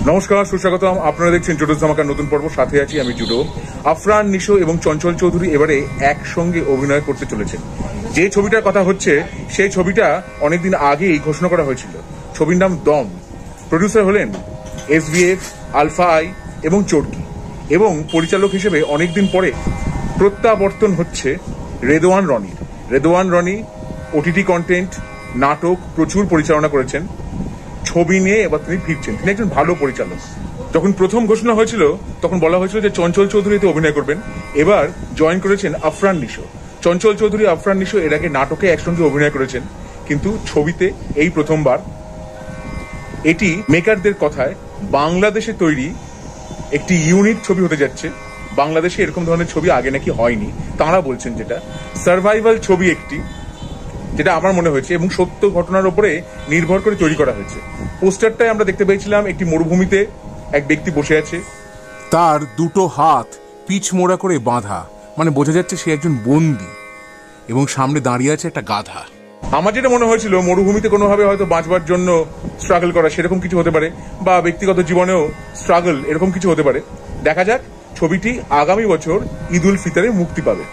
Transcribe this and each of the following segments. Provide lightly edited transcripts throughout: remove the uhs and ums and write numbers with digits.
নমস্কার, সুস্বাগতম। আপনারা দেখছেন জুডোস ধামাকার নতুন পর্ব। সাথে আছি আমি জুডো। আফরান নিশো এবং চঞ্চল চৌধুরী এবারে একসঙ্গে অভিনয় করতে চলেছেন। যে ছবিটার কথা হচ্ছে সেই ছবিটা অনেকদিন আগেই ঘোষণা করা হয়েছিল। ছবির নাম দম। প্রডিউসার হলেন SBF, আলফা আই এবং চরকি। এবং পরিচালক হিসেবে অনেকদিন পরে প্রত্যাবর্তন হচ্ছে রেদওয়ান রনির। রেদওয়ান রনি OTT কন্টেন্ট, নাটক প্রচুর পরিচালনা করেছেন। ছবি নিয়ে এবার তিনি ফিরছেন। তিনি একজন ভালো পরিচালক। যখন প্রথম ঘোষণা হয়েছিল তখন বলা হয়েছিল যে চঞ্চল চৌধুরীতে অভিনয় করবেন। এবার জয়েন করেছেন আফরান নিশো। চঞ্চল চৌধুরী, আফরান নিশো এর আগে নাটকে একসঙ্গে অভিনয় করেছেন, কিন্তু ছবিতে এই প্রথমবার। এটি মেকারদের কথায় বাংলাদেশে তৈরি একটি ইউনিক ছবি হতে যাচ্ছে। বাংলাদেশে এরকম ধরনের ছবি আগে নাকি হয়নি, তাঁরা বলছেন। যেটা সার্ভাইভাল ছবি একটি, যেটা আমার মনে হয়েছে এবং সত্য ঘটনার উপরে নির্ভর করে তৈরি করা হয়েছে। পোস্টারটায় আমরা দেখতে পেয়েছিলাম একটি মরুভূমিতে এক ব্যক্তি বসে আছে, তার দুটো হাত পিচ মোড়া করে বাঁধা, মানে বোঝা যাচ্ছে সে একজন বন্দী, এবং সামনে দাঁড়িয়ে আছে একটা গাধা। আমার যেটা মনে হয়েছিল মরুভূমিতে কোনোভাবে হয়তো বাঁচবার জন্য স্ট্রাগল করা, সেরকম কিছু হতে পারে, বা ব্যক্তিগত জীবনেও স্ট্রাগল, এরকম কিছু হতে পারে। দেখা যাক। ছবিটি আগামী বছর ঈদ উল ফিতরে মুক্তি পাবে।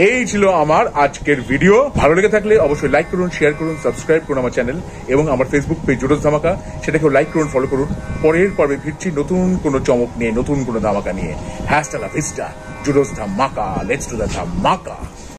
এই ছিল আমার আজকের ভিডিও। ভালো লেগে থাকলে অবশ্যই লাইক করুন, শেয়ার করুন, সাবস্ক্রাইব করুন আমার চ্যানেল এবং আমার ফেসবুক পেজ জুডোস ধামাকা, সেটাকেও লাইক করুন, ফলো করুন। পরের পর্বে ফিরছি নতুন কোনো চমক নিয়ে, নতুন কোনো ধামাকা নিয়ে। হ্যাস্টা লা ভিস্টা, জুডোস ধামাকা, লেটস ডু দ্য ধামাকা।